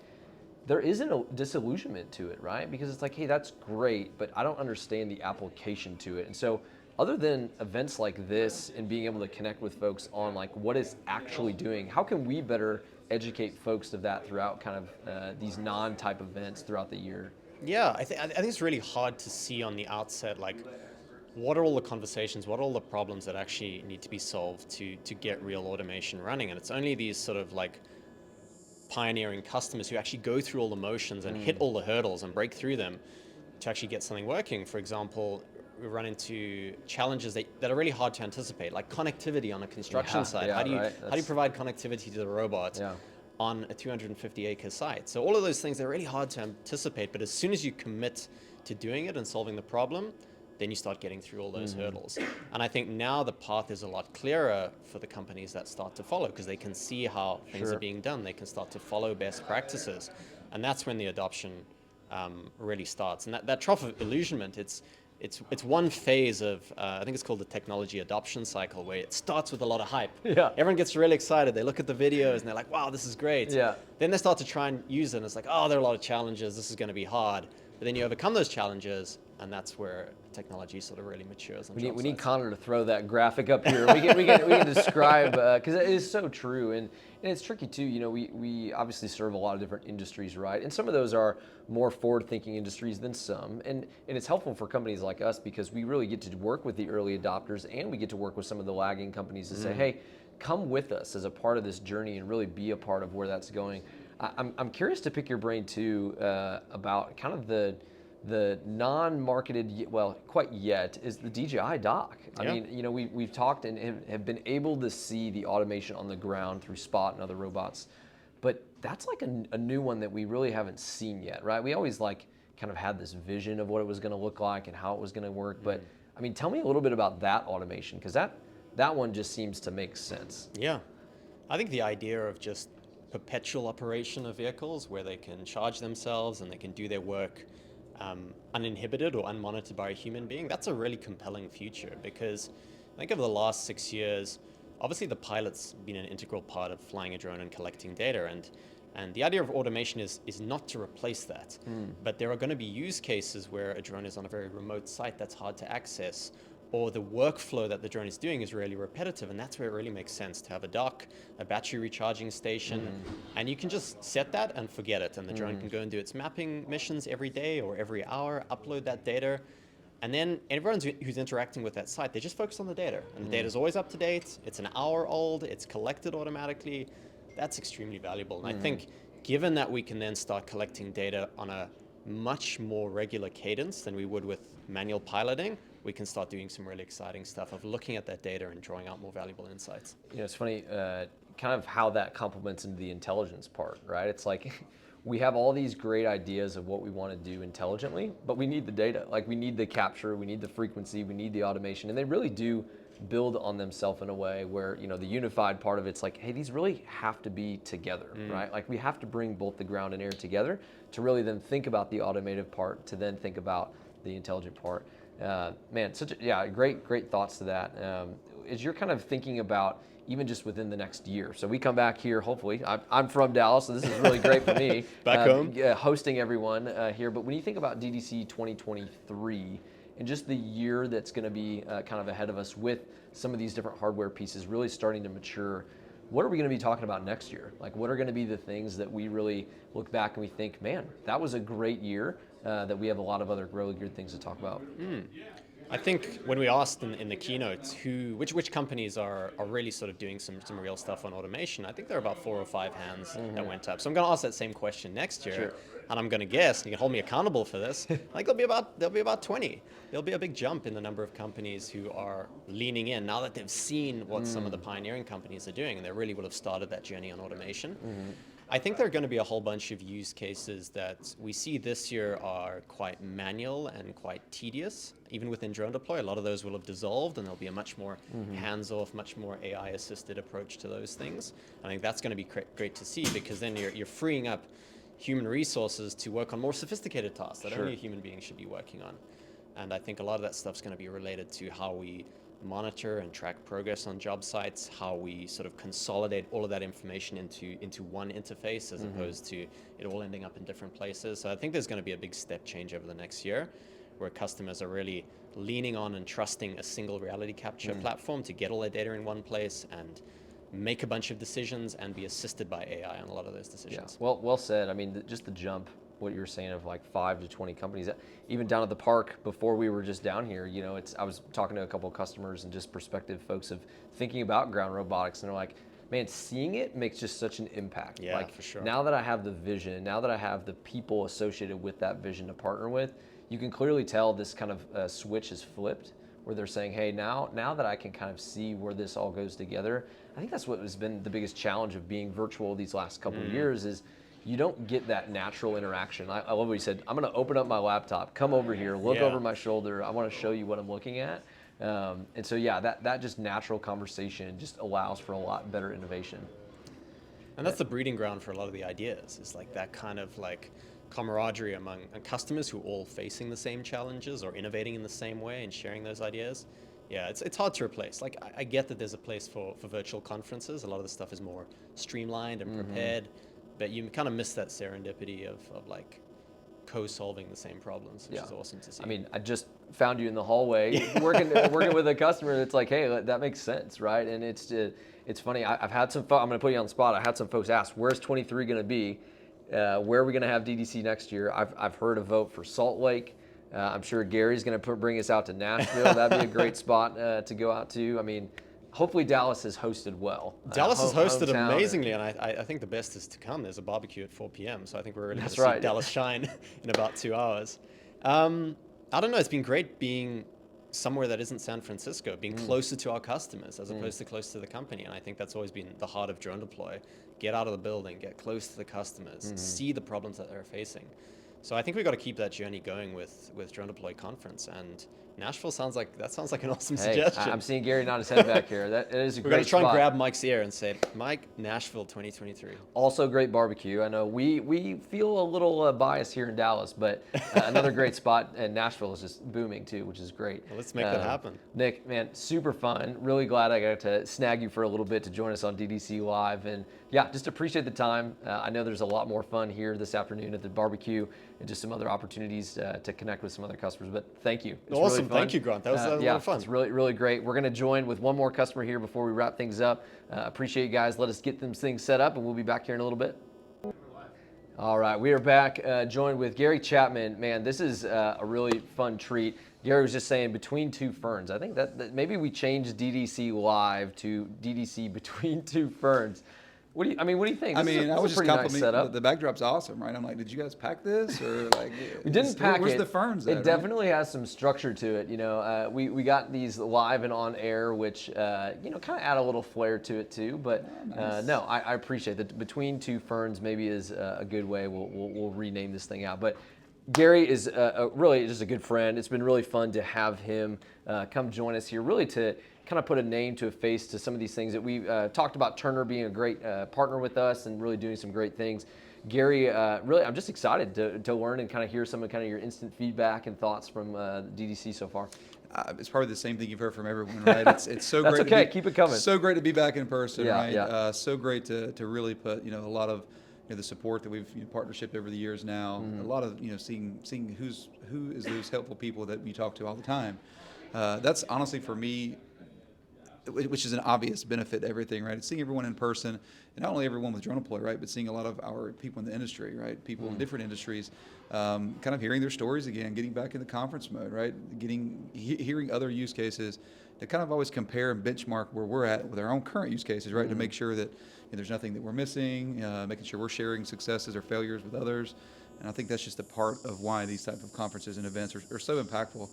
there isn't a disillusionment to it, right? Because it's like, hey, that's great, but I don't understand the application to it. And so other than events like this and being able to connect with folks on like what it's actually doing, how can we better educate folks of that throughout kind of these non-type events throughout the year? Yeah, I think it's really hard to see on the outset, like, what are all the conversations, what are all the problems that actually need to be solved to get real automation running? And it's only these sort of like pioneering customers who actually go through all the motions and hit all the hurdles and break through them to actually get something working. For example, we run into challenges that are really hard to anticipate, like connectivity on a construction site. How do you provide connectivity to the robot on a 250-acre site? So all of those things, they're really hard to anticipate, but as soon as you commit to doing it and solving the problem, then you start getting through all those hurdles. And I think now the path is a lot clearer for the companies that start to follow because they can see how things are being done. They can start to follow best practices. And that's when the adoption really starts. And that trough of illusionment, it's one phase of, I think it's called the technology adoption cycle, where it starts with a lot of hype. Yeah. Everyone gets really excited. They look at the videos and they're like, wow, this is great. Yeah. Then they start to try and use it and it's like, oh, there are a lot of challenges. This is going to be hard. But then you overcome those challenges, and that's where technology sort of really matures. We need Connor to throw that graphic up here. We can describe, because it is so true, and it's tricky too. We obviously serve a lot of different industries, right? And some of those are more forward-thinking industries than some, and it's helpful for companies like us because we really get to work with the early adopters, and we get to work with some of the lagging companies to say, hey, come with us as a part of this journey and really be a part of where that's going. I'm curious to pick your brain too about kind of the non-marketed, well, quite yet, is the DJI dock. I mean, we've talked and have been able to see the automation on the ground through Spot and other robots, but that's like a new one that we really haven't seen yet, right? We always like kind of had this vision of what it was going to look like and how it was going to work, but I mean, tell me a little bit about that automation, because that one just seems to make sense. Yeah, I think the idea of just perpetual operation of vehicles where they can charge themselves and they can do their work uninhibited or unmonitored by a human being, that's a really compelling future, because I think over the last 6 years, obviously the pilot's been an integral part of flying a drone and collecting data, and the idea of automation is not to replace that, but there are going to be use cases where a drone is on a very remote site that's hard to access, or the workflow that the drone is doing is really repetitive, and that's where it really makes sense to have a dock, a battery recharging station, and you can just set that and forget it, and the drone can go and do its mapping missions every day or every hour, upload that data, and then everyone who's interacting with that site, they just focus on the data, and the data is always up to date, it's an hour old, it's collected automatically. That's extremely valuable, and I think given that we can then start collecting data on a much more regular cadence than we would with manual piloting, we can start doing some really exciting stuff of looking at that data and drawing out more valuable insights. It's funny, kind of how that complements into the intelligence part, right? It's like we have all these great ideas of what we want to do intelligently, but we need the data. Like we need the capture, we need the frequency, we need the automation, and they really do build on themselves in a way where, the unified part of it's like, hey, these really have to be together, right? Like we have to bring both the ground and air together to really then think about the automated part, to then think about the intelligent part. Man, great thoughts to that. As you're kind of thinking about even just within the next year. So we come back here, hopefully. I'm from Dallas, so this is really great for me. Back home. Hosting everyone here. But when you think about DDC 2023 and just the year that's going to be kind of ahead of us with some of these different hardware pieces really starting to mature, what are we going to be talking about next year? Like, what are going to be the things that we really look back and we think, man, that was a great year, that we have a lot of other really good things to talk about? I think when we asked in the keynote which companies are really sort of doing some real stuff on automation, I think there are about 4 or 5 hands that went up. So I'm going to ask that same question next year, Sure. and I'm going to guess, and you can hold me accountable for this. Like there'll be about 20. There'll be a big jump in the number of companies who are leaning in now that they've seen what some of the pioneering companies are doing, and they really will have started that journey on automation. I think there are going to be a whole bunch of use cases that we see this year are quite manual and quite tedious. Even within DroneDeploy, a lot of those will have dissolved, and there'll be a much more hands-off, much more AI-assisted approach to those things. I think that's going to be great to see, because then you're freeing up human resources to work on more sophisticated tasks that only a human being should be working on. And I think a lot of that stuff's going to be related to how we monitor and track progress on job sites, how we sort of consolidate all of that information into one interface as opposed to it all ending up in different places. So I think there's going to be a big step change over the next year, where customers are really leaning on and trusting a single reality capture platform to get all their data in one place and make a bunch of decisions and be assisted by AI on a lot of those decisions. Yeah, well said. I mean, just the jump, what you were saying of like 5 to 20 companies, even down at the park before we were just down here, I was talking to a couple of customers and just prospective folks of thinking about ground robotics, and they're like, man, seeing it makes just such an impact. Yeah, like, for sure. Now that I have the vision, now that I have the people associated with that vision to partner with, you can clearly tell this kind of switch is flipped, where they're saying, hey, now that I can kind of see where this all goes together. I think that's what has been the biggest challenge of being virtual these last couple of years is you don't get that natural interaction. I love what you said. I'm going to open up my laptop, come over here, look over my shoulder. I want to show you what I'm looking at. And so, yeah, that just natural conversation just allows for a lot better innovation. And that's the breeding ground for a lot of the ideas. It's like that kind of like camaraderie among customers who are all facing the same challenges or innovating in the same way and sharing those ideas. Yeah, it's hard to replace. Like I get that there's a place for virtual conferences. A lot of the stuff is more streamlined and prepared, but you kind of miss that serendipity of like co-solving the same problems, which is awesome to see. I mean, I just found you in the hallway working with a customer that's like, hey, that makes sense, right? And it's funny. I've had some I'm going to put you on the spot. I had some folks ask, where's 23 going to be? Where are we going to have DDC next year? I've heard a vote for Salt Lake. I'm sure Gary's going to bring us out to Nashville. That'd be a great spot to go out to. I mean, hopefully Dallas has hosted well. Dallas has hosted amazingly, and I think the best is to come. There's a barbecue at 4 p.m., so I think we're really going to see Dallas shine in about 2 hours. I don't know. It's been great being somewhere that isn't San Francisco, being closer to our customers as opposed to close to the company. And I think that's always been the heart of DroneDeploy. Get out of the building, get close to the customers, see the problems that they're facing. So I think we've got to keep that journey going with DroneDeploy Conference, and Nashville sounds like an awesome suggestion. I'm seeing Gary nod his head back here. That is a great spot. We're going to try and grab Mike's ear and say, Mike, Nashville 2023. Also great barbecue. I know we feel a little biased here in Dallas, but another great spot, and Nashville is just booming too, which is great. Well, let's make that happen. Nick, man, super fun. Really glad I got to snag you for a little bit to join us on DDC Live, and yeah, just appreciate the time. I know there's a lot more fun here this afternoon at the barbecue and just some other opportunities to connect with some other customers, but thank you. It's awesome. Really fun. Thank you, Grant. That was a lot of fun. It's really, really great. We're going to join with one more customer here before we wrap things up. Appreciate you guys. Let us get them things set up, and we'll be back here in a little bit. All right, we are back, joined with Gary Chapman. Man, this is a really fun treat. Gary was just saying between two ferns. I think that maybe we changed DDC Live to DDC between two ferns. What do you think? I was just complimenting. Nice the backdrop's awesome, right? I'm like, did you guys pack this or like? We didn't pack it. Where's the ferns at, It definitely has some structure to it. You know, we got these live and on air, which kind of add a little flair to it too. But no, I appreciate that. Between two ferns maybe is a good way. We'll rename this thing out, but. Gary is really just a good friend. It's been really fun to have him come join us here, really to kind of put a name to a face to some of these things that we talked about. Turner being a great partner with us and really doing some great things. Gary, really, I'm just excited to learn and kind of hear some of your instant feedback and thoughts from DDC so far. It's probably the same thing you've heard from everyone, right? It's so That's great. okay. Keep it coming. So great to be back in person, Yeah, right? yeah. So great to really put a lot of the support that we've partnership over the years now. A lot of seeing who is those helpful people that we talk to all the time. That's honestly for me, which is an obvious benefit to everything, right? It's seeing everyone in person, and not only everyone with DroneDeploy, right, but seeing a lot of our people in the industry, right? People in different industries, kind of hearing their stories again, getting back in the conference mode, right? Hearing other use cases to kind of always compare and benchmark where we're at with our own current use cases, right? To make sure that there's nothing that we're missing, making sure we're sharing successes or failures with others. And I think that's just a part of why these type of conferences and events are so impactful.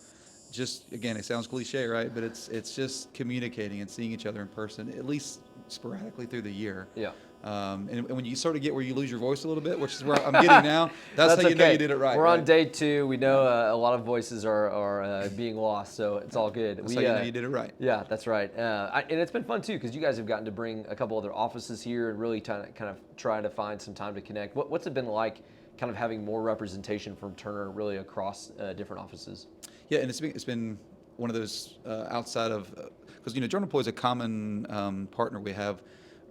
Just again, it sounds cliche, right? But it's just communicating and seeing each other in person, at least sporadically through the year. Yeah. And when you sort of get where you lose your voice a little bit, which is where I'm getting now, that's how you know you did it right. We're right? on day 2. We know a lot of voices are being lost, so it's all good. That's how you know you did it right. Yeah, that's right. And it's been fun too because you guys have gotten to bring a couple other offices here and really kind of try to find some time to connect. What's it been like, kind of having more representation from Turner really across different offices? Yeah, and it's been one of those outside of because DroneDeploy is a common partner we have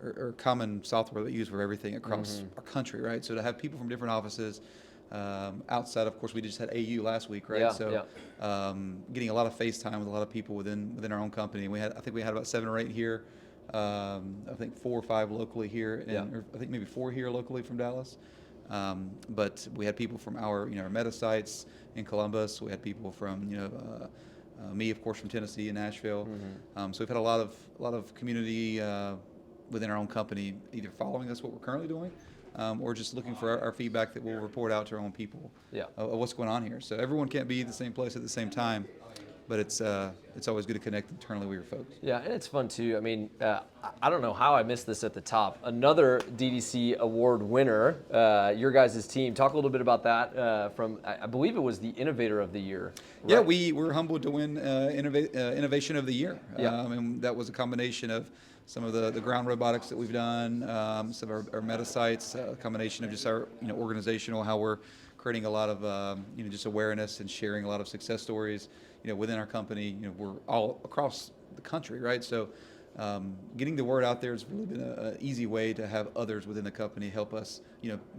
or common software that we use for everything across our country, right? So to have people from different offices outside, of course, we just had AU last week, right? Getting a lot of FaceTime with a lot of people within our own company. I think we had about 7 or 8 here. I think 4 or 5 locally here, and or I think maybe 4 here locally from Dallas. But we had people from our our meta sites in Columbus. We had people from me, of course, from Tennessee and Nashville. So we've had a lot of community within our own company, either following us what we're currently doing, or just looking for our feedback that we'll report out to our own people of what's going on here. So everyone can't be at the same place at the same time. But it's always good to connect internally with your folks. Yeah, and it's fun too. I mean, I don't know how I missed this at the top. Another DDC award winner, your guys' team. Talk a little bit about that from, I believe it was the Innovator of the Year. Right? Yeah, we were humbled to win Innovation of the Year. And that was a combination of some of the ground robotics that we've done, some of our meta sites, a combination of just our organizational, how we're creating a lot of just awareness and sharing a lot of success stories. Within our company, we're all across the country, right? So getting the word out there has really been an easy way to have others within the company help us,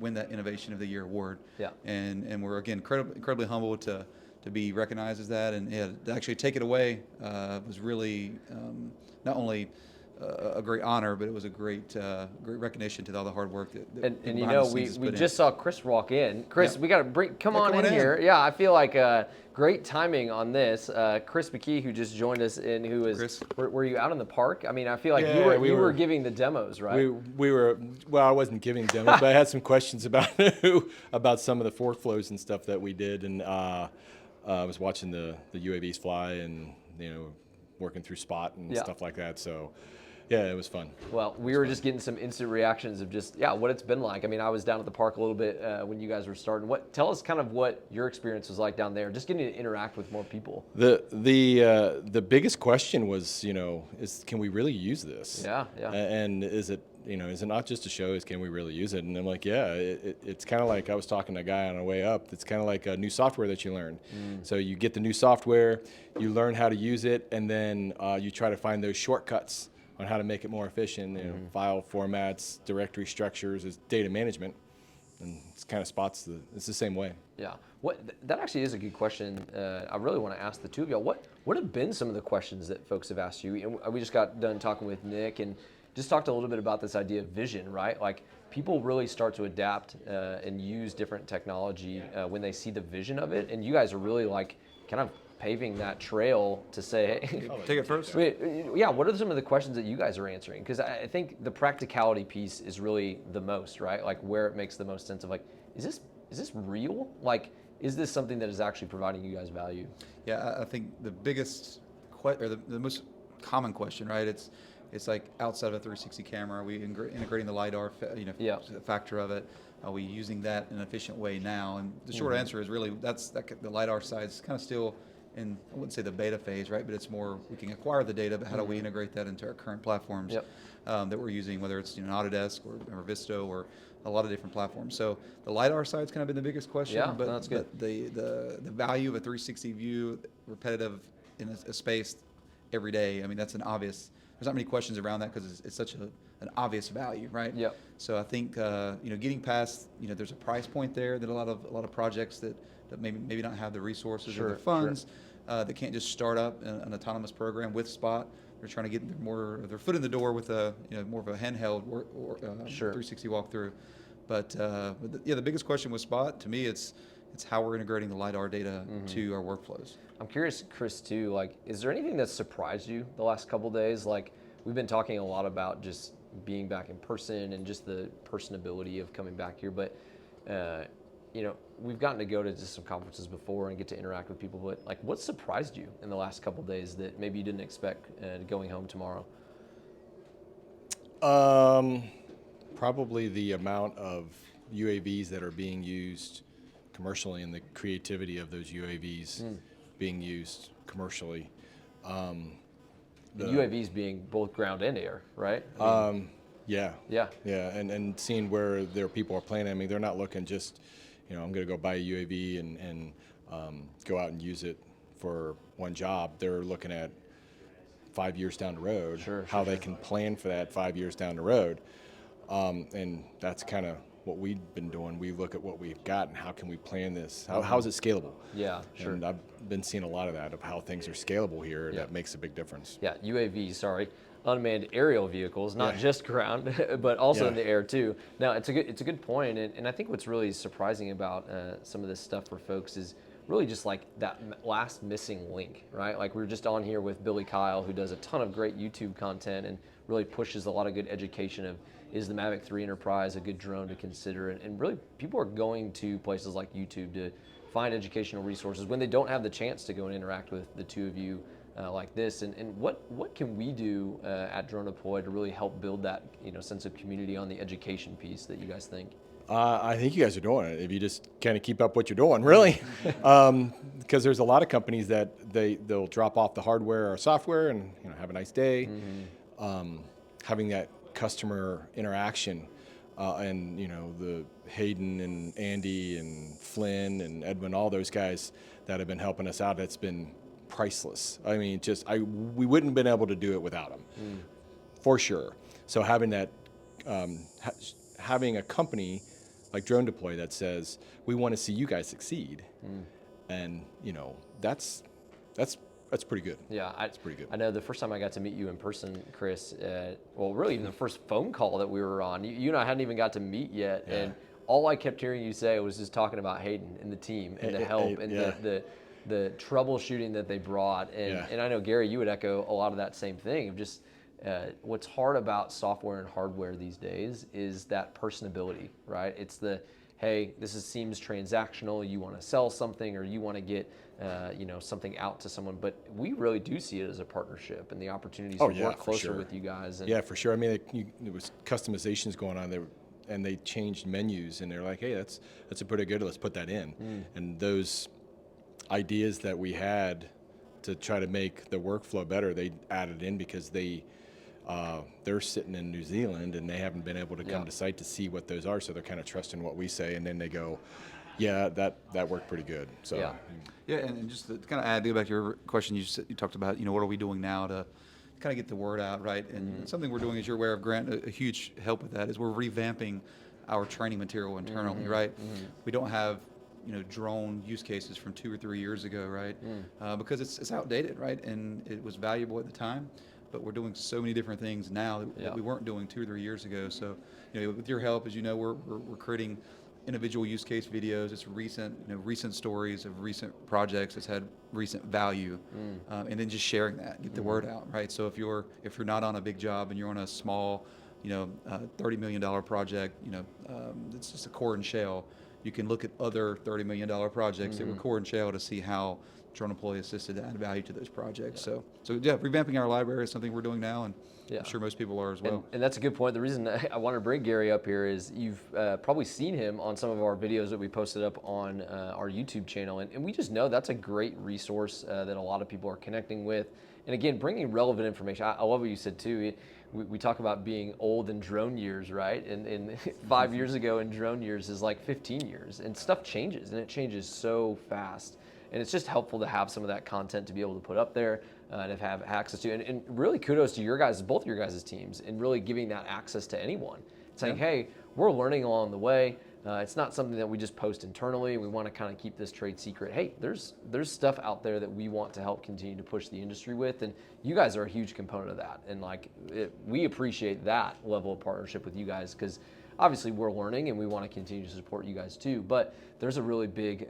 win that Innovation of the Year award. Yeah. And we're, again, incredibly humbled to be recognized as that. And to actually take it away was really not only a great honor, but it was a great recognition to all the hard work that we just saw Chris walk in. Chris, we got to come on in here. Yeah, I feel like great timing on this. Chris McKee, who just joined us, and who is were you out in the park? I mean, I feel like you were giving the demos, right? We were. Well, I wasn't giving demos, but I had some questions about some of the fork flows and stuff that we did, and I was watching the UAVs fly and working through Spot and stuff like that. So. Yeah, it was fun. Well, we were just getting some instant reactions of just what it's been like. I mean, I was down at the park a little bit when you guys were starting. Tell us kind of what your experience was like down there, just getting to interact with more people. The biggest question was, can we really use this? Yeah. And is it not just a show? Can we really use it? And I'm like, it's kind of like I was talking to a guy on our way up. It's kind of like a new software that you learn. So you get the new software, you learn how to use it, and then you try to find those shortcuts on how to make it more efficient, file formats, directory structures, is data management, and it's kind of it's the same way. Yeah, that actually is a good question. I really want to ask the two of y'all, what have been some of the questions that folks have asked you? And we just got done talking with Nick and just talked a little bit about this idea of vision, right? Like people really start to adapt and use different technology when they see the vision of it, and you guys are really like kind of paving that trail to say, hey, take it first. What are some of the questions that you guys are answering? Because I think the practicality piece is really the most, right? Like where it makes the most sense of like, is this real? Like, is this something that is actually providing you guys value? Yeah, I think the biggest the most common question, right? It's like outside of a 360 camera, are we integrating the LiDAR, factor of it? Are we using that in an efficient way now? And the short answer is really the LiDAR side is kind of still in, I wouldn't say the beta phase, right? But it's more, we can acquire the data, but how do we integrate that into our current platforms that we're using, whether it's Autodesk or Visto or a lot of different platforms. So the LiDAR side's kind of been the biggest question, but, that's good. but the value of a 360 view, repetitive in a space every day, I mean, that's an obvious, there's not many questions around that because it's such an obvious value, right? Yep. So I think getting past, there's a price point there that a lot of projects that maybe not have the resources or the funds that can't just start up an autonomous program with Spot. They're trying to get their foot in the door with a more of a handheld 360 walkthrough. But the biggest question with Spot to me it's how we're integrating the LiDAR data to our workflows. I'm curious, Chris, too, like, is there anything that surprised you the last couple of days? Like, we've been talking a lot about just being back in person and just the personability of coming back here, but we've gotten to go to just some conferences before and get to interact with people, but like, what surprised you in the last couple of days that maybe you didn't expect going home tomorrow? Probably the amount of UAVs that are being used commercially and the creativity of those UAVs being used commercially. The UAVs being both ground and air, right? Yeah, and seeing where their people are planning. I mean, they're not looking just, I'm going to go buy a UAV and go out and use it for one job. They're looking at 5 years down the road, how they can plan for that 5 years down the road. And that's kind of what we've been doing. We look at what we've got and how can we plan this? How is it scalable? Yeah, sure. And I've been seeing a lot of that, of how things are scalable here. That makes a big difference. Yeah, UAVs, unmanned aerial vehicles, not just ground, but also in the air too. Now, it's a good point, and I think what's really surprising about some of this stuff for folks is really just like that last missing link, right? Like, we were just on here with Billy Kyle, who does a ton of great YouTube content and really pushes a lot of good education of, is the Mavic 3 Enterprise a good drone to consider? And really, people are going to places like YouTube to find educational resources when they don't have the chance to go and interact with the two of you like this. And what can we do at DroneDeploy to really help build that sense of community on the education piece that you guys think? I think you guys are doing it. If you just kind of keep up what you're doing, really, because there's a lot of companies that they'll drop off the hardware or software and have a nice day. Having that customer interaction and the Hagen and Andy and Flynn and Edwin, all those guys that have been helping us out, it's been priceless. I mean, we wouldn't have been able to do it without them, for sure. So having that, having a company like DroneDeploy that says, we want to see you guys succeed, and that's pretty good. Yeah, it's pretty good. I know the first time I got to meet you in person, Chris, really even the first phone call that we were on, you and I hadn't even got to meet yet, and all I kept hearing you say was just talking about Hagen and the team and the help and the troubleshooting that they brought. And I know, Gary, you would echo a lot of that same thing of just what's hard about software and hardware these days is that personability, right? It's hey, seems transactional, you want to sell something or you want to get something out to someone, but we really do see it as a partnership and the opportunities to work closer with you guys. And for sure. I mean, there was customizations going on there, and they changed menus, and they're like, hey, that's a pretty good, let's put that in. And those ideas that we had to try to make the workflow better, they added in because they're sitting in New Zealand and they haven't been able to come to site to see what those are, so they're kind of trusting what we say, and then they go, that worked pretty good. So and just to kind of add, go back to your question, you talked about what are we doing now to kind of get the word out, right? And something we're doing, as you're aware of, Grant, a huge help with that is we're revamping our training material internally, right? We don't have drone use cases from 2 or 3 years ago, right? Because it's outdated, right? And it was valuable at the time, but we're doing so many different things now that we weren't doing 2 or 3 years ago. So, with your help, as we're creating individual use case videos. It's recent stories of recent projects that's had recent value, and then just sharing that, get the word out, right? So if you're not on a big job and you're on a small, $30 million project, it's just a core and shell. you can look at other $30 million projects that were core and shell to see how DroneDeploy assisted to add value to those projects. So yeah, revamping our library is something we're doing now, and I'm sure most people are as well. And that's a good point. The reason I wanted to bring Gary up here is you've probably seen him on some of our videos that we posted up on our YouTube channel, and we just know that's a great resource that a lot of people are connecting with. And again, bringing relevant information. I love what you said too. We talk about being old in drone years, right? And 5 years ago in drone years is like 15 years, and stuff changes, and it changes so fast. And it's just helpful to have some of that content to be able to put up there and have access to. And really kudos to your guys, both your guys' teams, in really giving that access to anyone. Saying, hey, we're learning along the way. It's not something that we just post internally. We want to kind of keep this trade secret. Hey, there's stuff out there that we want to help continue to push the industry with, and you guys are a huge component of that. And we appreciate that level of partnership with you guys, because obviously we're learning and we want to continue to support you guys too. But there's a really big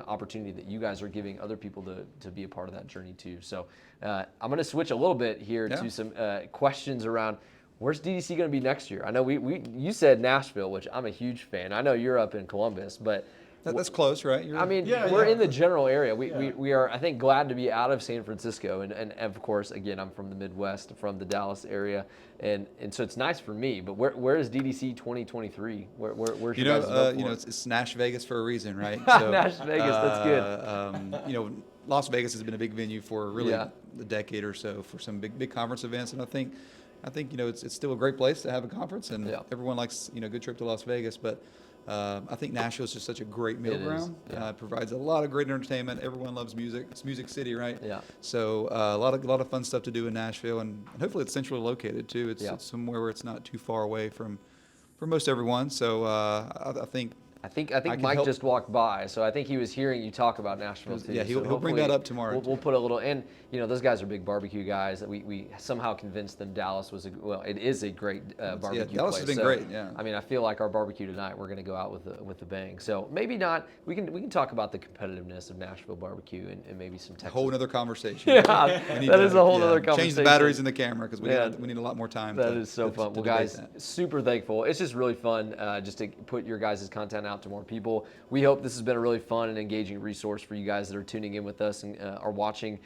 opportunity that you guys are giving other people to be a part of that journey too. So I'm going to switch a little bit here to some questions around where's DDC going to be next year. I know you said Nashville, which I'm a huge fan. I know you're up in Columbus, but that's close, right? We're in the general area. We are, I think, glad to be out of San Francisco, and of course, again, I'm from the Midwest, from the Dallas area, and so it's nice for me. But where is DDC 2023? Where's your guys' vote for? It's Nash Vegas for a reason, right? So, Nash Vegas, that's good. Las Vegas has been a big venue for really a decade or so for some big conference events, and I think it's still a great place to have a conference, and everyone likes good trip to Las Vegas, but. I think Nashville is just such a great middle ground. It provides a lot of great entertainment. Everyone loves music. It's Music City, right? Yeah. So a lot of fun stuff to do in Nashville, and hopefully it's centrally located too. It's somewhere where it's not too far away from most everyone. So I think Mike just walked by, so I think he was hearing you talk about Nashville too. Yeah, he'll bring that up tomorrow. We'll put a little, and those guys are big barbecue guys. We somehow convinced them Dallas was it is a great barbecue place. Dallas has been great. Yeah. I mean, I feel like our barbecue tonight, we're going to go out with a bang. So maybe not. We can talk about the competitiveness of Nashville barbecue and maybe some Texas. A whole other conversation. Yeah, that is a whole other conversation. Change the batteries in the camera because we need a lot more time. That is so fun. Well, guys, super thankful. It's just really fun just to put your guys' content out to more people. We hope this has been a really fun and engaging resource for you guys that are tuning in with us and are watching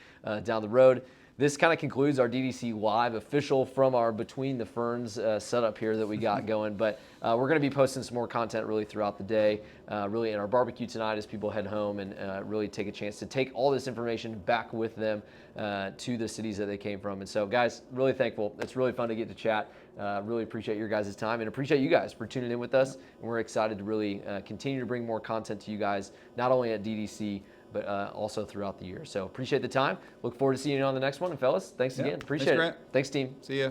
down the road. This kind of concludes our DDC Live official from our Between the Ferns setup here that we got going. But we're going to be posting some more content really throughout the day, really in our barbecue tonight as people head home and really take a chance to take all this information back with them to the cities that they came from. And so, guys, really thankful. It's really fun to get to chat. Really appreciate your guys' time and appreciate you guys for tuning in with us. And we're excited to really continue to bring more content to you guys, not only at DDC, but also throughout the year. So appreciate the time. Look forward to seeing you on the next one. And fellas, thanks again. Appreciate it. Grant. Thanks, team. See ya.